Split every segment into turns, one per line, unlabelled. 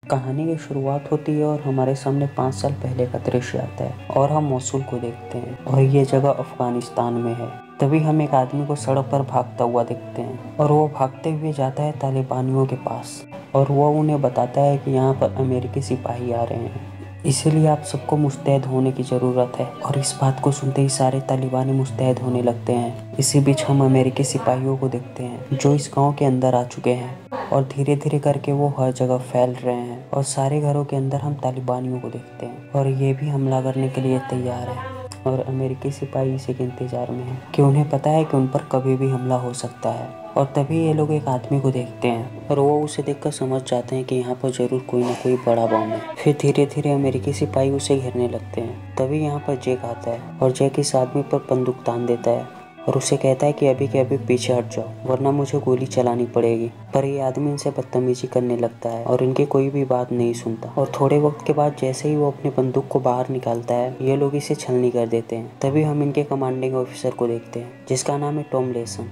कहानी की शुरुआत होती है और हमारे सामने 5 साल पहले का दृश्य आता है और हम मोसुल को देखते हैं और ये जगह अफगानिस्तान में है। तभी हम एक आदमी को सड़क पर भागता हुआ देखते हैं और वो भागते हुए जाता है तालिबानियों के पास और वो उन्हें बताता है कि यहाँ पर अमेरिकी सिपाही आ रहे हैं, इसीलिए आप सबको मुस्तैद होने की ज़रूरत है। और इस बात को सुनते ही सारे तालिबानी मुस्तैद होने लगते हैं। इसी बीच हम अमेरिकी सिपाहियों को देखते हैं जो इस गांव के अंदर आ चुके हैं और धीरे धीरे करके वो हर जगह फैल रहे हैं और सारे घरों के अंदर हम तालिबानियों को देखते हैं और ये भी हमला करने के लिए तैयार है। और अमेरिकी सिपाही इसी के इंतजार में हैं कि उन्हें पता है कि उन पर कभी भी हमला हो सकता है। और तभी ये लोग एक आदमी को देखते हैं और वो उसे देखकर समझ जाते हैं कि यहाँ पर जरूर कोई ना कोई बड़ा बम है। फिर धीरे धीरे अमेरिकी सिपाही उसे घेरने लगते हैं। तभी यहाँ पर जैक आता है और जैक इस आदमी पर बंदूक तान देता है और उसे कहता है कि अभी के अभी पीछे हट जाओ वरना मुझे गोली चलानी पड़ेगी। पर ये आदमी इनसे बदतमीजी करने लगता है और इनकी कोई भी बात नहीं सुनता। और थोड़े वक्त के बाद जैसे ही वो अपनी बंदूक को बाहर निकालता है ये लोग इसे छलनी कर देते हैं। तभी हम इनके कमांडिंग ऑफिसर को देखते हैं जिसका नाम है टॉम लेसन।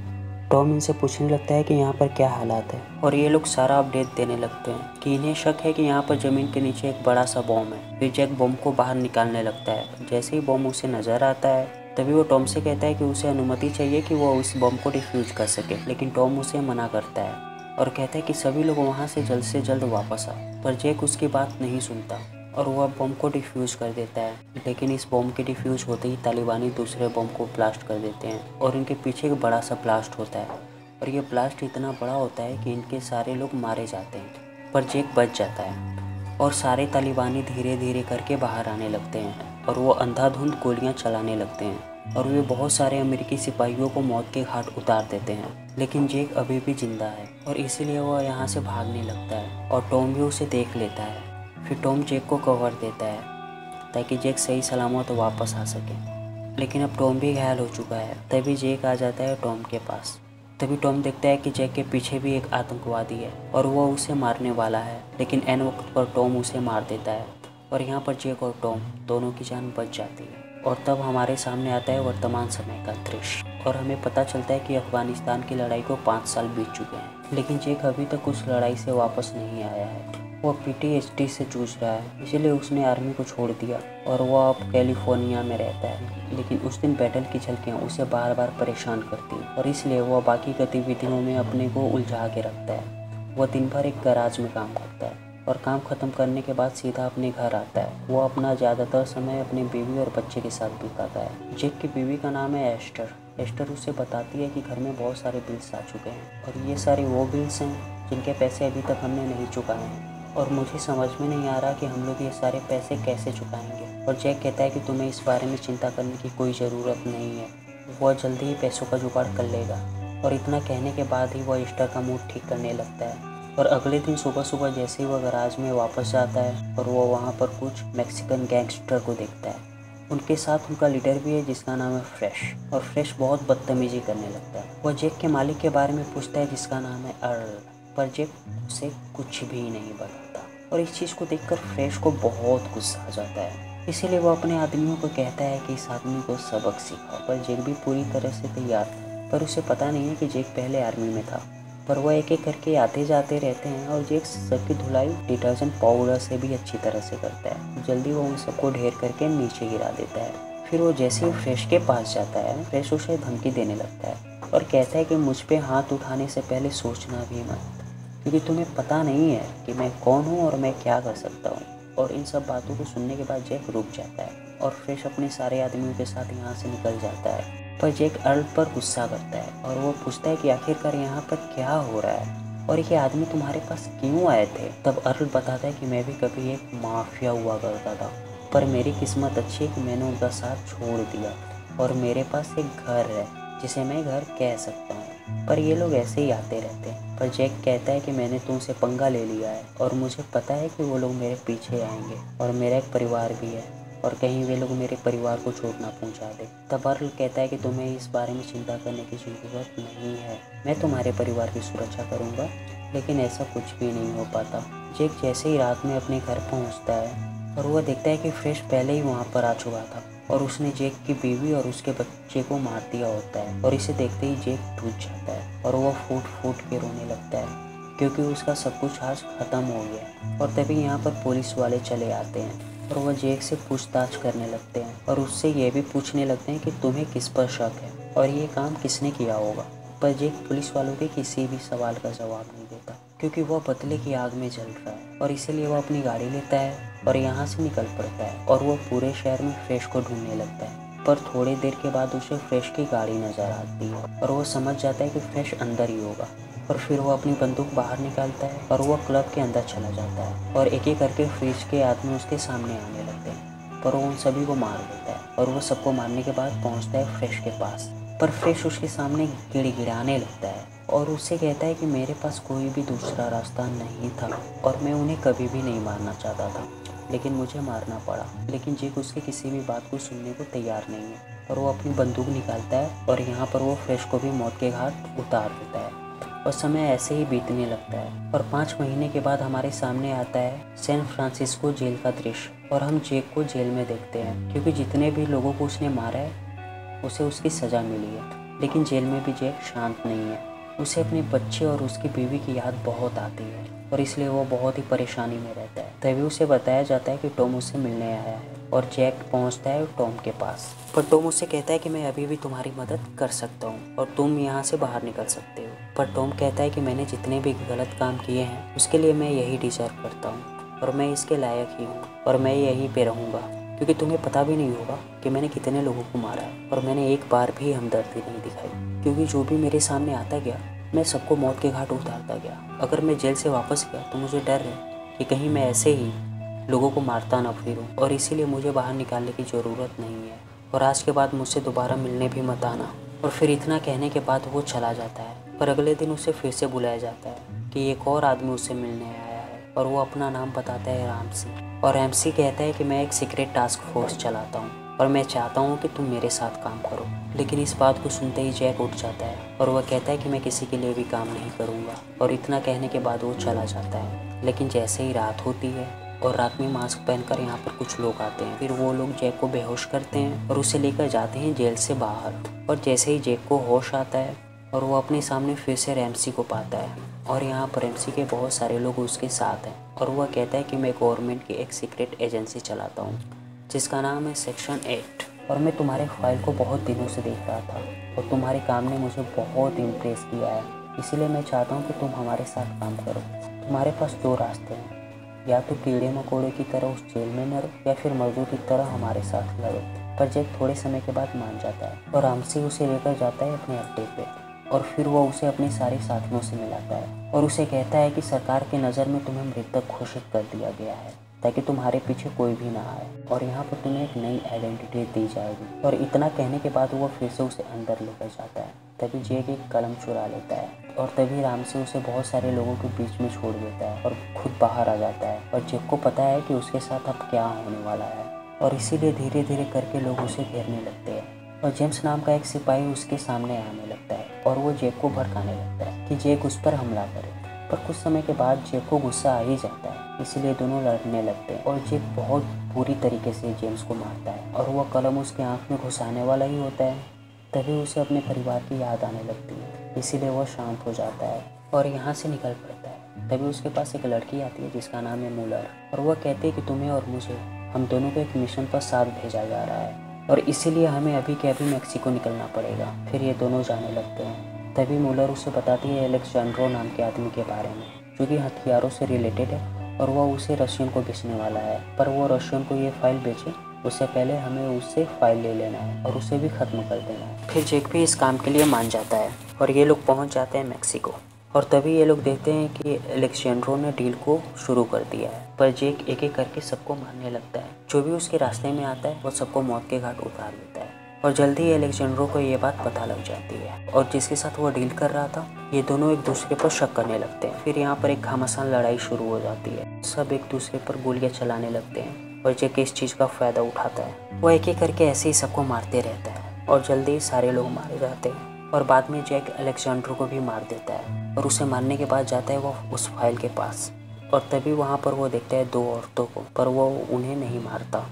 टॉम इनसे पूछने लगता है कि यहाँ पर क्या हालात है और ये लोग सारा अपडेट देने लगते हैं कि इन्हें शक है कि यहाँ पर ज़मीन के नीचे एक बड़ा सा बॉम्ब है। फिर जैक बॉम्ब को बाहर निकालने लगता है। जैसे ही बॉम्ब उसे नज़र आता है तभी वो टॉम से कहता है कि उसे अनुमति चाहिए कि वो उस बम को डिफ्यूज कर सके, लेकिन टॉम उसे मना करता है और कहता है कि सभी लोग वहाँ से जल्द वापस आए। पर जैक उसकी बात नहीं सुनता और वह बम को डिफ्यूज कर देता है। लेकिन इस बम के डिफ्यूज होते ही तालिबानी दूसरे बम को ब्लास्ट कर देते हैं और इनके पीछे एक बड़ा सा ब्लास्ट होता है और ये ब्लास्ट इतना बड़ा होता है कि इनके सारे लोग मारे जाते हैं। पर जैक बच जाता है और सारे तालिबानी धीरे धीरे करके बाहर आने लगते हैं और वो अंधाधुंध गोलियां चलाने लगते हैं और वे बहुत सारे अमेरिकी सिपाहियों को मौत के घाट उतार देते हैं। लेकिन जैक अभी भी जिंदा है और इसीलिए वह यहाँ से भागने लगता है और टॉम भी उसे देख लेता है। फिर टॉम जैक को कवर देता है ताकि जैक सही सलामत वापस आ सके, लेकिन अब टॉम भी घायल हो चुका है। तभी जैक आ जाता है टॉम के पास। तभी टॉम देखता है कि जैक के पीछे भी एक आतंकवादी है और वह उसे मारने वाला है, लेकिन ऐन वक्त पर टॉम उसे मार देता है और यहाँ पर जैक और टॉम दोनों की जान बच जाती है। और तब हमारे सामने आता है वर्तमान समय का दृश्य और हमें पता चलता है कि अफगानिस्तान की लड़ाई को 5 साल बीत चुके हैं, लेकिन जैक अभी तक उस लड़ाई से वापस नहीं आया है। वह PTSD से जूझ रहा है, इसीलिए उसने आर्मी को छोड़ दिया और वह अब कैलिफोर्निया में रहता है। लेकिन उस दिन बैटल की झलकियाँ उसे बार बार परेशान करती हैं और इसलिए वह बाकी गतिविधियों में अपने को उलझा के रखता है। वह दिन भर एक गैराज में काम करता है और काम खत्म करने के बाद सीधा अपने घर आता है। वो अपना ज़्यादातर समय अपनी बीवी और बच्चे के साथ बिताता है। जैक की बीवी का नाम है एस्टर। एस्टर उसे बताती है कि घर में बहुत सारे बिल्स आ चुके हैं और ये सारे वो बिल्स हैं जिनके पैसे अभी तक हमने नहीं चुकाए हैं और मुझे समझ में नहीं आ रहा कि हम लोग ये सारे पैसे कैसे चुकाएंगे। और जैक कहता है कि तुम्हें इस बारे में चिंता करने की कोई ज़रूरत नहीं है, वह जल्दी ही पैसों का जुगाड़ कर लेगा। और इतना कहने के बाद ही वह एस्टर का मूड ठीक करने लगता है। और अगले दिन सुबह सुबह जैसे ही वह गैराज में वापस जाता है और वह वहाँ पर कुछ मैक्सिकन गैंगस्टर को देखता है। उनके साथ उनका लीडर भी है जिसका नाम है फ्रेश, और फ्रेश बहुत बदतमीजी करने लगता है। वह जैक के मालिक के बारे में पूछता है जिसका नाम है अर्ल, पर जैक उसे कुछ भी नहीं बताता। और इस चीज़ को देखकर फ्रेश को बहुत गुस्सा आ जाता है, इसीलिए वो अपने आदमियों को कहता है कि इस आदमी को सबक सिखाओ। पर जैक भी पूरी तरह से तैयार था, पर उसे पता नहीं है कि जैक पहले आर्मी में था। पर वह एक एक करके आते जाते रहते हैं और जैक सबकी धुलाई डिटर्जेंट पाउडर से भी अच्छी तरह से करता है। जल्दी वो उन सबको ढेर करके नीचे गिरा देता है। फिर वो जैसे ही फ्रेश के पास जाता है, फ्रेश उसे धमकी देने लगता है और कहता है कि मुझ पे हाथ उठाने से पहले सोचना भी मत, क्योंकि तुम्हें पता नहीं है कि मैं कौन हूँ और मैं क्या कर सकता हूँ। और इन सब बातों को सुनने के बाद जैक रुक जाता है और फ्रेश अपने सारे आदमियों के साथ यहाँ से निकल जाता है। पर जैक अर्ल पर गुस्सा करता है और वो पूछता है कि आखिरकार यहाँ पर क्या हो रहा है और ये आदमी तुम्हारे पास क्यों आए थे। तब अर्ल बताता है कि मैं भी कभी एक माफिया हुआ करता था, पर मेरी किस्मत अच्छी है कि मैंने उनका साथ छोड़ दिया और मेरे पास एक घर है जिसे मैं घर कह सकता हूँ, पर ये लोग ऐसे ही आते रहते हैं। पर जैक कहता है कि मैंने तुमसे पंगा ले लिया है और मुझे पता है कि वो लोग मेरे पीछे आएंगे और मेरा एक परिवार भी है और कहीं वे लोग मेरे परिवार को चोट ना पहुंचा दे। तब अर्ल कहता है कि तुम्हें इस बारे में चिंता करने की ज़रूरत नहीं है, मैं तुम्हारे परिवार की सुरक्षा करूंगा। लेकिन ऐसा कुछ भी नहीं हो पाता। जैक जैसे ही रात में अपने घर पहुंचता है और वह देखता है कि फ्रेश पहले ही वहां पर आ चुका था और उसने जैक की बीवी और उसके बच्चे को मार दिया होता है। और इसे देखते ही जैक टूट जाता है और वह फूट फूट के रोने लगता है क्योंकि उसका सब कुछ आज ख़त्म हो गया। और तभी यहाँ पर पुलिस वाले चले आते हैं और वह जैक से पूछताछ करने लगते हैं और उससे ये भी पूछने लगते हैं कि तुम्हें किस पर शक है और ये काम किसने किया होगा। पर जैक पुलिस वालों के किसी भी सवाल का जवाब नहीं देता, क्योंकि वह बदले की आग में जल रहा है। और इसीलिए वह अपनी गाड़ी लेता है और यहाँ से निकल पड़ता है और वह पूरे शहर में फ्रेश को ढूंढने लगता है। पर थोड़ी देर के बाद उसे फ्रेश की गाड़ी नज़र आती है और वह समझ जाता है कि फ्रेश अंदर ही होगा। और फिर वो अपनी बंदूक बाहर निकालता है और वह क्लब के अंदर चला जाता है और एक एक करके फ्रेश के आदमी उसके सामने आने लगते हैं, पर वो उन सभी को मार देता है। और वह सबको मारने के बाद पहुंचता है फ्रेश के पास, पर फ्रेश उसके सामने गिड़गिड़ाने लगता है और उससे कहता है कि मेरे पास कोई भी दूसरा रास्ता नहीं था और मैं उन्हें कभी भी नहीं मारना चाहता था, लेकिन मुझे मारना पड़ा। लेकिन जैक उसके किसी भी बात को सुनने को तैयार नहीं है और वो अपनी बंदूक निकालता है और यहाँ पर वो फ्रेश को भी मौत के घाट उतार देता है। और समय ऐसे ही बीतने लगता है और 5 महीने के बाद हमारे सामने आता है सैन फ्रांसिस्को जेल का दृश्य और हम जैक को जेल में देखते हैं, क्योंकि जितने भी लोगों को उसने मारा है उसे उसकी सज़ा मिली है। लेकिन जेल में भी जैक शांत नहीं है, उसे अपने बच्चे और उसकी बीवी की याद बहुत आती है और इसलिए वो बहुत ही परेशानी में रहता है। तभी उसे बताया जाता है कि टॉम उससे मिलने आया है और जैक पहुंचता है टॉम के पास। पर टॉम उससे कहता है कि मैं अभी भी तुम्हारी मदद कर सकता हूं और तुम यहां से बाहर निकल सकते हो। पर टॉम कहता है कि मैंने जितने भी गलत काम किए हैं उसके लिए मैं यही डिजर्व करता हूँ और मैं इसके लायक ही हूँ और मैं यहीं पे रहूँगा, क्योंकि तुम्हें पता भी नहीं होगा कि मैंने कितने लोगों को मारा है और मैंने एक बार भी हमदर्दी नहीं दिखाई, क्योंकि जो भी मेरे सामने आता गया मैं सबको मौत के घाट उतारता गया। अगर मैं जेल से वापस गया तो मुझे डर है कि कहीं मैं ऐसे ही लोगों को मारता ना फिरूं, और इसीलिए मुझे बाहर निकालने की ज़रूरत नहीं है और आज के बाद मुझसे दोबारा मिलने भी मत आना। और फिर इतना कहने के बाद वो चला जाता है। पर अगले दिन उसे फिर से बुलाया जाता है कि एक और आदमी उससे मिलने आया है और वो अपना नाम बताता है रामसी। और एमसी कहता है कि मैं एक सीक्रेट टास्क फोर्स चलाता हूँ और मैं चाहता हूँ कि तुम मेरे साथ काम करो। लेकिन इस बात को सुनते ही जैक उठ जाता है और वह कहता है कि मैं किसी के लिए भी काम नहीं करूँगा। और इतना कहने के बाद वो चला जाता है। लेकिन जैसे ही रात होती है और रात में मास्क पहनकर यहाँ पर कुछ लोग आते हैं, फिर वो लोग जैक को बेहोश करते हैं और उसे लेकर जाते हैं जेल से बाहर। और जैसे ही जैक को होश आता है और वो अपने सामने फिर से रैमसी को पाता है और यहाँ पर रैमसी के बहुत सारे लोग उसके साथ हैं और वह कहता है कि मैं गवर्नमेंट की एक सीक्रेट एजेंसी चलाता हूँ जिसका नाम है सेक्शन 8 और मैं तुम्हारे फाइल को बहुत दिनों से देख रहा था और तुम्हारे काम ने मुझे बहुत इम्प्रेस किया है, इसीलिए मैं चाहता हूँ कि तुम हमारे साथ काम करो। तुम्हारे पास 2 रास्ते हैं, या तो कीड़े मकोड़े की तरह उस जेल में मरो या फिर मजदूर की तरह हमारे साथ लड़ो। पर जैक थोड़े समय के बाद मान जाता है और रामसी उसे लेकर जाता है अपने अड्डे पे और फिर वो उसे अपने सारे साथियों से मिलाता है और उसे कहता है कि सरकार की नज़र में तुम्हें मृतक घोषित कर दिया गया है ताकि तुम्हारे पीछे कोई भी ना आए और यहाँ पर तुम्हें एक नई आइडेंटिटी दी जाएगी। और इतना कहने के बाद वो फिर से उसे अंदर लेकर जाता है। तभी जैक एक कलम चुरा लेता है और तभी रामसी उसे बहुत सारे लोगों के बीच में छोड़ देता है और खुद बाहर आ जाता है। और जैक को पता है कि उसके साथ अब क्या होने वाला है और इसीलिए धीरे धीरे करके लोग उसे घेरने लगते हैं और जेम्स नाम का एक सिपाही उसके सामने आने लगता है और वो जैक को भड़काने लगता है कि जैक उस पर हमला करे। पर कुछ समय के बाद जैक को गुस्सा आ ही जाता है, इसलिए दोनों लड़ने लगते हैं और जैक बहुत बुरी तरीके से जेम्स को मारता है और वह कलम उसके आँख में घुसाने वाला ही होता है। तभी उसे अपने परिवार की याद आने लगती है, इसीलिए वह शांत हो जाता है और यहाँ से निकल पड़ता है। तभी उसके पास एक लड़की आती है जिसका नाम है मूलर और वह कहती है कि तुम्हें और मुझे, हम दोनों को एक मिशन पर साथ भेजा जा रहा है और इसीलिए हमें अभी के अभी मैक्सिको निकलना पड़ेगा। फिर ये दोनों जाने लगते हैं। तभी मूलर उसे बताती है एलेक्जेंड्रो नाम के आदमी के बारे में जो कि हथियारों से रिलेटेड है और वह उसे रशियन को बेचने वाला है। पर वो रशियन को ये फाइल बेचे उससे पहले हमें उससे फाइल ले लेना है और उसे भी ख़त्म कर देना है। फिर जैक भी इस काम के लिए मान जाता है और ये लोग पहुंच जाते हैं मैक्सिको। और तभी ये लोग देखते हैं कि एलेक्जेंड्रो ने डील को शुरू कर दिया है। पर जैक एक एक करके सबको मारने लगता है, जो भी उसके रास्ते में आता है वो सबको मौत के घाट उतार देता है। और जल्दी ही एलेक्जेंड्रो को ये बात पता लग जाती है और जिसके साथ वो डील कर रहा था ये दोनों एक दूसरे पर शक करने लगते हैं। फिर यहाँ पर एक घमासान लड़ाई शुरू हो जाती है, सब एक दूसरे पर गोलियां चलाने लगते हैं और जैक इस चीज़ का फ़ायदा उठाता है। वो एक एक करके ऐसे ही सबको मारते रहता है और जल्दी ही सारे लोग मारे जाते हैं। और बाद में जैक एलेक्जेंड्रो को भी मार देता है और उसे मारने के बाद जाता है वो उस फाइल के पास और तभी वहाँ पर वो देखता है 2 औरतों को, पर वो उन्हें नहीं मारता।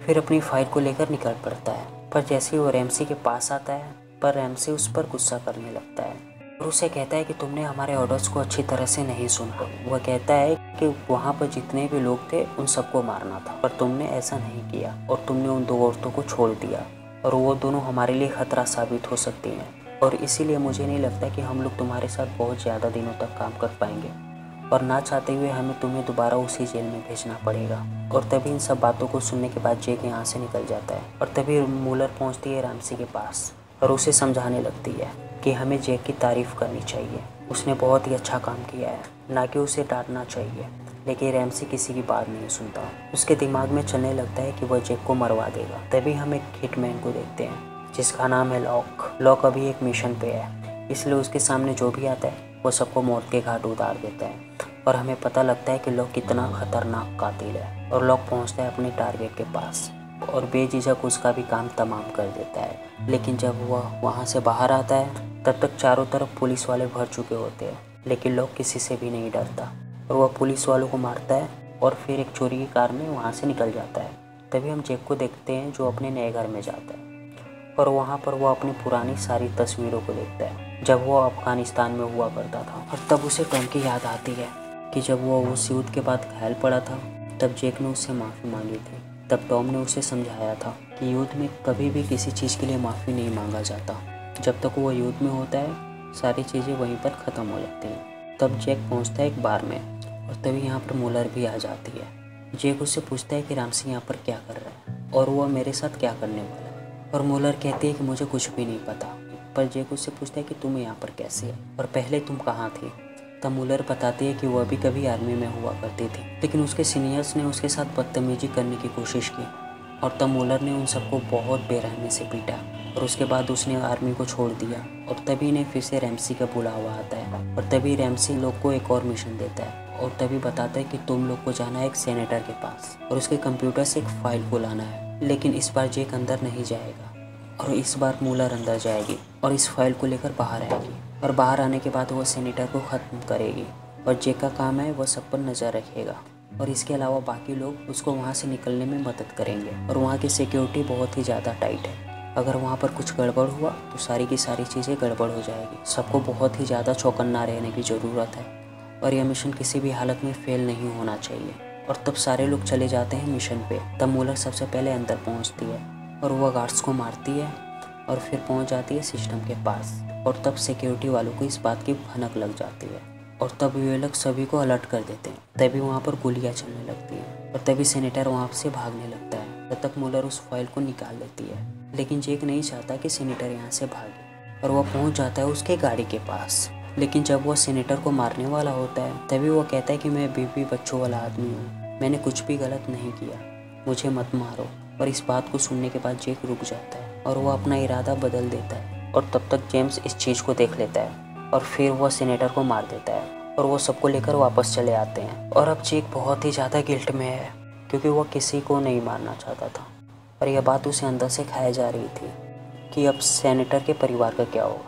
फिर अपनी फाइल को लेकर निकल पड़ता है। पर जैसे ही वो रैमसी के पास आता है पर रैमसी उस पर गुस्सा करने लगता है और उसे कहता है कि तुमने हमारे ऑर्डर्स को अच्छी तरह से नहीं सुना। वह कहता है कि वहाँ पर जितने भी लोग थे उन सबको मारना था, पर तुमने ऐसा नहीं किया और तुमने उन 2 औरतों को छोड़ दिया और वो दोनों हमारे लिए खतरा साबित हो सकती हैं, और इसीलिए मुझे नहीं लगता कि हम लोग तुम्हारे साथ बहुत ज़्यादा दिनों तक काम कर पाएंगे, और ना चाहते हुए हमें तुम्हें दोबारा उसी जेल में भेजना पड़ेगा। और तभी इन सब बातों को सुनने के बाद जेक यहाँ से निकल जाता है, और तभी मूलर पहुँचती है रैम्सी के पास और उसे समझाने लगती है कि हमें जेक की तारीफ़ करनी चाहिए, उसने बहुत ही अच्छा काम किया है, ना कि उसे डांटना चाहिए। लेकिन रैम्सी किसी की बात नहीं सुनता। उसके दिमाग में चलने लगता है कि वह जेक को मरवा देगा। तभी हम एक हिटमैन को देखते हैं जिसका नाम है लॉक। लॉक अभी एक मिशन पे है, इसलिए उसके सामने जो भी आता है वो सबको मौत के घाट उतार देता है, और हमें पता लगता है कि लॉक कितना खतरनाक कातिल है। और लॉक पहुंचता है अपने टारगेट के पास और बेझिझक उसका भी काम तमाम कर देता है। लेकिन जब वह वहाँ से बाहर आता है तब तक चारों तरफ पुलिस वाले भर चुके होते हैं, लेकिन लॉक किसी से भी नहीं डरता और वह पुलिस वालों को मारता है और फिर एक चोरी की कार में वहाँ से निकल जाता है। तभी हम जेक को देखते हैं जो अपने नए घर में जाता है, और वहाँ पर वो अपनी पुरानी सारी तस्वीरों को देखता है जब वो अफगानिस्तान में हुआ करता था। और तब उसे टॉम की याद आती है कि जब वो उस युद्ध के बाद घायल पड़ा था तब जेक ने उससे माफ़ी मांगी थी। तब टॉम ने उसे समझाया था कि युद्ध में कभी भी किसी चीज़ के लिए माफ़ी नहीं मांगा जाता। जब तक वो युद्ध में होता है सारी चीज़ें वहीं पर ख़त्म हो जाती हैं। तब जेक पहुँचता है एक बार में, और तभी यहाँ पर मूलर भी आ जाती है। जेक उससे पूछता है कि रामसी यहाँ पर क्या कर रहा है और वह मेरे साथ क्या करने वाला है, और मूलर कहती है कि मुझे कुछ भी नहीं पता। पर जेक उससे पूछता है कि तुम यहाँ पर कैसे है और पहले तुम कहाँ थी। तब मूलर बताती है कि वह भी कभी आर्मी में हुआ करती थी, लेकिन उसके सीनियर्स ने उसके साथ बदतमीजी करने की कोशिश की, और तब मूलर ने उन सबको बहुत बेरहमी से पीटा, और उसके बाद उसने आर्मी को छोड़ दिया। और तभी ने फिर से रैम्सी का बुलावा आता है, और तभी रैम्सी लोग को एक और मिशन देता है, और तभी बताता है कि तुम लोग को जाना है एक सेनेटर के पास और उसके कंप्यूटर से एक फाइल को लाना है। लेकिन इस बार जेक अंदर नहीं जाएगा, और इस बार मूलर अंदर जाएगी और इस फाइल को लेकर बाहर आएगी, और बाहर आने के बाद वो सेनेटर को ख़त्म करेगी। और जेक का काम है वह सब पर नज़र रखेगा, और इसके अलावा बाकी लोग उसको वहाँ से निकलने में मदद करेंगे। और वहाँ की सिक्योरिटी बहुत ही ज़्यादा टाइट है, अगर वहाँ पर कुछ गड़बड़ हुआ तो सारी की सारी चीज़ें गड़बड़ हो जाएगी। सबको बहुत ही ज़्यादा चौकन्ना रहने की ज़रूरत है, और यह मिशन किसी भी हालत में फेल नहीं होना चाहिए। और तब सारे लोग चले जाते हैं मिशन पे। तब मूलर सबसे पहले अंदर पहुँचती है और वह गार्ड्स को मारती है और फिर पहुँच जाती है सिस्टम के पास, और तब सिक्योरिटी वालों को इस बात की भनक लग जाती है, और तब वे लोग सभी को अलर्ट कर देते हैं। तभी वहाँ पर गोलियाँ चलने लगती हैं, और तभी सेनेटर वहाँ से भागने लगता है। तब तक मूलर उस फाइल को निकाल लेती है, लेकिन जेक नहीं चाहता कि सेनेटर यहाँ से भागे, और वह पहुँच जाता है उसके गाड़ी के पास। लेकिन जब वह सेनेटर को मारने वाला होता है तभी वह कहता है कि मैं बीवी बच्चों वाला आदमी हूँ, मैंने कुछ भी गलत नहीं किया, मुझे मत मारो। और इस बात को सुनने के बाद जेक रुक जाता है और वह अपना इरादा बदल देता है, और तब तक जेम्स इस चीज़ को देख लेता है और फिर वह सेनेटर को मार देता है, और वो सबको लेकर वापस चले आते हैं। और अब जेक बहुत ही ज़्यादा गिल्ट में है क्योंकि वह किसी को नहीं मारना चाहता था, और यह बात उसे अंदर से खाई जा रही थी कि अब सेनेटर के परिवार का क्या होगा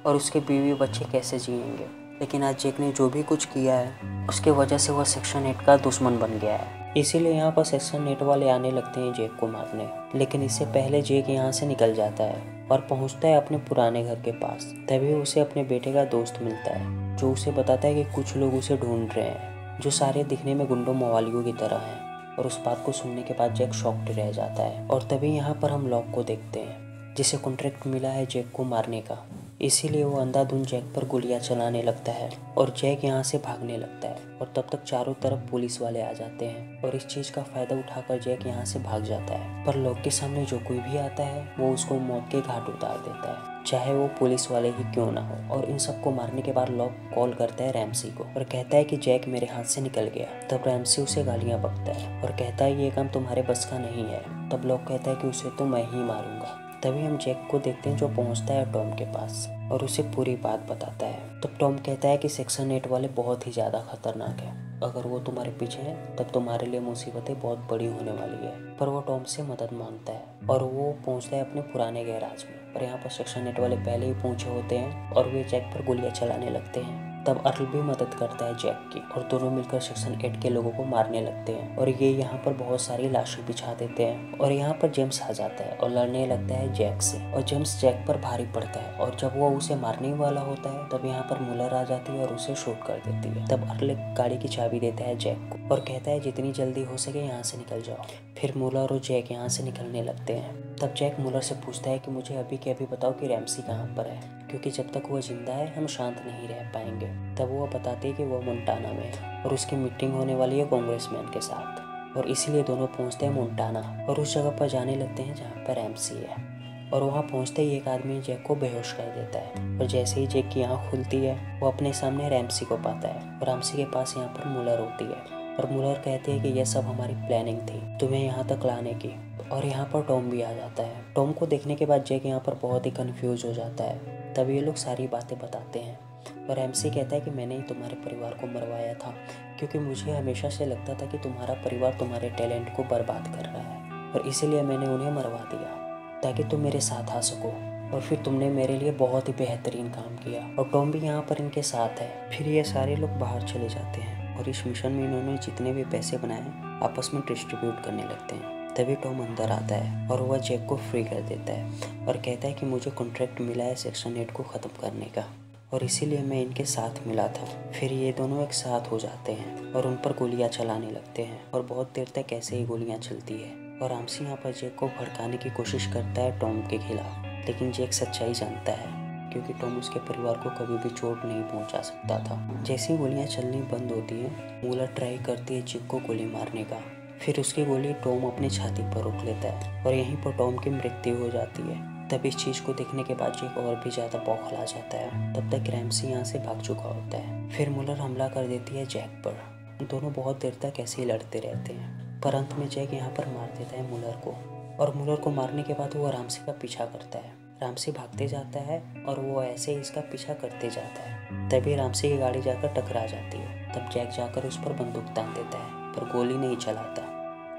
और उसके बीवी बच्चे कैसे जिएंगे। लेकिन आज जेक ने जो भी कुछ किया है उसके वजह से वह सेक्शन 8 का दुश्मन बन गया है, इसीलिए यहाँ पर सेक्शन 8 वाले आने लगते हैं जेक को मारने। लेकिन इससे पहले जेक यहाँ से निकल जाता है और पहुँचता है अपने पुराने घर के पास। तभी उसे अपने बेटे का दोस्त मिलता है जो उसे बताता है कि कुछ लोग उसे ढूंढ रहे हैं जो सारे दिखने में गुंडों मवालियों की तरह हैं। और उस बात को सुनने के बाद जेक शॉक्ड रह जाता है। और तभी यहाँ पर हम लॉक को देखते हैं जिसे कॉन्ट्रैक्ट मिला है जेक को मारने का, इसीलिए वो अंधाधुंध जैक पर गोलियां चलाने लगता है और जैक यहाँ से भागने लगता है। और तब तक चारों तरफ पुलिस वाले आ जाते हैं और इस चीज़ का फायदा उठाकर जैक यहाँ से भाग जाता है। पर लॉक के सामने जो कोई भी आता है वो उसको मौत के घाट उतार देता है, चाहे वो पुलिस वाले ही क्यों ना हो। और इन सबको मारने के बाद लॉक कॉल करता है रैम्सी को और कहता है कि जैक मेरे हाथ से निकल गया। तब रैम्सी उसे गालियाँ बकता है और कहता है ये काम तुम्हारे बस का नहीं है। तब लॉक कहता है कि उसे तो मैं ही मारूंगा। तभी हम जैक को देखते हैं जो पहुंचता है टॉम के पास और उसे पूरी बात बताता है। तब टॉम कहता है कि सेक्शन 8 वाले बहुत ही ज़्यादा खतरनाक है, अगर वो तुम्हारे पीछे है तब तुम्हारे लिए मुसीबतें बहुत बड़ी होने वाली है। पर वो टॉम से मदद मांगता है और वो पहुंचता है अपने पुराने गैराज में। और यहाँ पर सेक्शन 8 वाले पहले ही पहुंचे होते हैं और वे जैक पर गोलियां चलाने लगते हैं। तब अर्ल भी मदद करता है जैक की और दोनों मिलकर सेक्शन 8 के लोगों को मारने लगते हैं और ये यहाँ पर बहुत सारी लाशें बिछा देते हैं। और यहाँ पर जेम्स आ जाता है और लड़ने लगता है जैक से और जेम्स जैक पर भारी पड़ता है और जब वो उसे मारने वाला होता है तब यहाँ पर मुलर आ जाती है और उसे शूट कर देती है। तब अर्ल गाड़ी की चाबी देता है जैक को और कहता है जितनी जल्दी हो सके यहाँ से निकल जाओ। फिर मुलर और जैक यहाँ से निकलने लगते हैं। तब जैक मुलर से पूछता है कि मुझे अभी के अभी बताओ कि रैम्सी कहाँ पर है, क्योंकि जब तक वो जिंदा है हम शांत नहीं रह पाएंगे। तब वो बताती है कि वो मोंटाना में है और उसकी मीटिंग होने वाली है कांग्रेसमैन के साथ और इसीलिए दोनों पहुंचते हैं मोंटाना और उस जगह पर जाने लगते हैं जहाँ पर रैम्सी है। और वहाँ पहुँचते ही एक आदमी जैक को बेहोश कर देता है और जैसे ही जैक की आँख खुलती है वो अपने सामने रैम्सी को पाता है और रैम्सी के पास यहाँ पर मुलर होती है और मुलर कहते हैं कि यह सब हमारी प्लानिंग थी तुम्हें यहाँ तक लाने की। और यहाँ पर टॉम भी आ जाता है। टॉम को देखने के बाद जैक यहाँ पर बहुत ही कंफ्यूज हो जाता है। तब ये लोग सारी बातें बताते हैं और एमसी कहता है कि मैंने ही तुम्हारे परिवार को मरवाया था, क्योंकि मुझे हमेशा से लगता था कि तुम्हारा परिवार तुम्हारे टैलेंट को बर्बाद कर रहा है और इसीलिए मैंने उन्हें मरवा दिया ताकि तुम मेरे साथ आ सको। और फिर तुमने मेरे लिए बहुत ही बेहतरीन काम किया। और टॉम भी यहाँ पर इनके साथ है। फिर ये सारे लोग बाहर चले जाते हैं और इस मिशन में इन्होंने जितने भी पैसे बनाए आपस में डिस्ट्रीब्यूट करने लगते हैं। तभी टॉम अंदर आता है और वह जैक को फ्री कर देता है और कहता है कि मुझे कॉन्ट्रैक्ट मिला है सेक्शन 8 को ख़त्म करने का और इसीलिए मैं इनके साथ मिला था। फिर ये दोनों एक साथ हो जाते हैं और उन पर गोलियां चलाने लगते हैं और बहुत देर तक ऐसे ही गोलियां चलती है। और रामसी यहाँ पर जैक को भड़काने की कोशिश करता है टॉम के खिलाफ, लेकिन जैक सच्चाई जानता है क्योंकि टॉम उसके परिवार को कभी भी चोट नहीं पहुंचा सकता था। जैसी गोलियां चलनी बंद होती हैं, मुलर ट्राई करती है जैक को गोली मारने का। फिर उसकी गोली टॉम अपनी छाती पर रोक लेता है और यहीं पर टॉम की मृत्यु हो जाती है। तब इस चीज़ को देखने के बाद जैक और भी ज़्यादा बौखला जाता है। तब तक रैम्सी यहाँ से भाग चुका होता है। फिर मुलर हमला कर देती है जैक पर। दोनों बहुत देर तक ऐसे ही लड़ते रहते हैं, पर अंत में जैक यहाँ पर मार देता है मुलर को। और मुलर को मारने के बाद वो रामसी का पीछा करता है। रामसी भागते जाता है और वो ऐसे ही इसका पीछा करते जाता है। तभी रामसी की गाड़ी जाकर टकरा जाती है। तब जैक जाकर उस पर बंदूक तान देता है पर गोली नहीं चलाता।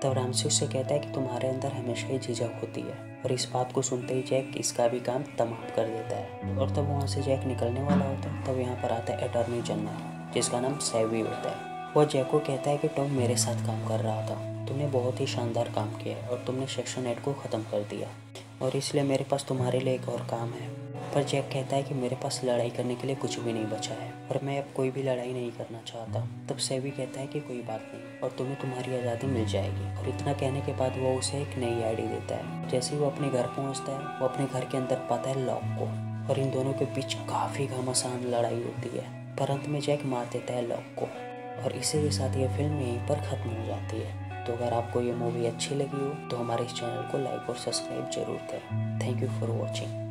तब रामसी उससे कहता है कि तुम्हारे अंदर हमेशा ही झिझक होती है। और इस बात को सुनते ही जैक इसका भी काम तमाम कर देता है। और तब वहाँ से जैक निकलने वाला होता है तब यहाँ पर आता है अटॉर्नी जनरल, जिसका नाम सैवी होता है। वह जैक को कहता है कि टॉम मेरे साथ काम कर रहा था, तुमने बहुत ही शानदार काम किया और तुमने सेक्शन 8 को ख़त्म कर दिया और इसलिए मेरे पास तुम्हारे लिए एक और काम है। पर जैक कहता है कि मेरे पास लड़ाई करने के लिए कुछ भी नहीं बचा है और मैं अब कोई भी लड़ाई नहीं करना चाहता। तब सैवी कहता है कि कोई बात नहीं और तुम्हें तुम्हारी आज़ादी मिल जाएगी। और इतना कहने के बाद वो उसे एक नई आईडी देता है। जैसे ही वो अपने घर पहुंचता है वो अपने घर के अंदर पाता है लॉक को और इन दोनों के बीच काफ़ी घमासान लड़ाई होती है, पर अंत में जैक मार देता है लॉक को। और इसी के साथ ये फिल्म यहीं पर ख़त्म हो जाती है। तो अगर आपको ये मूवी अच्छी लगी हो तो हमारे इस चैनल को लाइक और सब्सक्राइब जरूर करें। Thank you for watching.